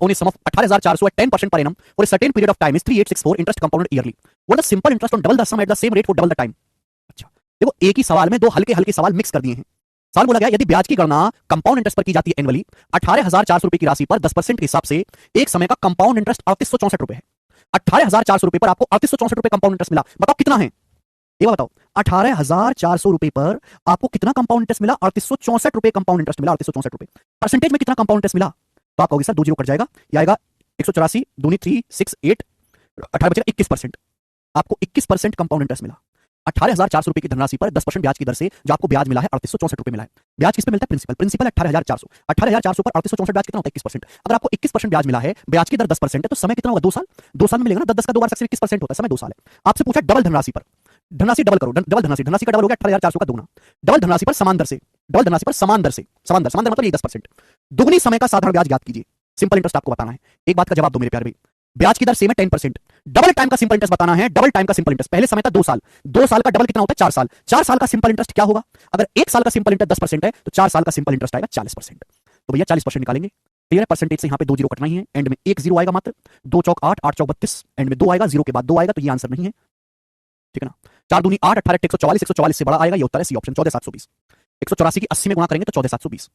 Phone is sum of 18,400 at 10% per annum for a certain period of time is 3864 interest compounded yearly. What is simple interest on double the sum at the same rate for double the time? अच्छा, देखो एक ही सवाल में दो हल्के हल्के सवाल mix कर दिए हैं। सवाल बोला गया यदि ब्याज की गणना कंपाउंड इंटरेस्ट पर की जाती है एनुअली 18,400 रुपए की राशि पर 10% के हिसाब से एक समय का कंपाउंड इंटरेस्ट 3864 रुपए है। 18,400 रुपए पर आपको 3864 रुपए कंपाउंड इंटरेस्ट मिला, बताओ कितना है? ये बताओ 18,400 रुपए पर आपको कितना कंपाउंड इंटरेस्ट मिला? 3864 रुपए कंपाउंड इंटरेस्ट मिला, 3864 रुपए। परसेंटेज में कितना कंपाउंड इंटरेस्ट मिला? तो आप कहोगे सर 2 जीरो कट जाएगा, ये आएगा 184 दूनी 368 18 बचेगा 21%। आपको 21% कंपाउंड इंटरेस्ट मिला 18,400 रुपए की धनराशि पर 10% ब्याज की दर से। जो आपको ब्याज मिला है 3864 रुपए मिला है। ब्याज किस पे मिलता है? प्रिंसिपल। प्रिंसिपल 18,400 18,400 पर 3864 ब्याज कितना होता है? 21%। अगर आपको 21% ब्याज मिला है, ब्याज की दर 10% है, तो समय कितना होगा? 2 साल। 2 साल में मिलेगा ना, 10 का 2 बार 21% होता है, समय 2 साल है। आपसे पूछा डबल धनराशि पर, धनराशि डबल करो, डबल धनराशि, धनराशि का डबल हो गया 18,400 का दुगना, डबल धनराशि पर समान दर से, डबल धनराशि पर समान दर से, समान दर मतलब ये 10%। दुगनी समय का साधारण ब्याज ज्ञात कीजिए। सिंपल इंटरेस्ट आपको बताना है। एक बात का जवाब दो मेरे प्यारे भाई, ब्याज की दर सेम है 10%। डबल टाइम का सिंपल इंटरेस्ट बताना है, डबल टाइम का सिंपल इंटरेस्ट। पहले समय था 2 साल, 2 साल का डबल कितना होता है? 4 साल। 4 साल का सिंपल इंटरेस्ट क्या होगा? अगर 1 साल का सिंपल इंटरेस्ट 10% है तो 4 साल का सिंपल इंटरेस्ट आएगा 40%। तो भैया 40% निकालेंगे। क्लियर है? परसेंटेज से यहां पे 2 जीरो कटना ही है, एंड में 1 जीरो आएगा मात्र। 2 चौक 8, 8 चौक 32, एंड में 2 आएगा, जीरो के बाद 2 आएगा, तो ये आंसर नहीं है। ठीक है ना? 4 दूनी 8, 18 144, 144 से बड़ा आएगा, ये उत्तर है सी ऑप्शन 14,720। 184 की 80 में गुणा करेंगे तो 14,720।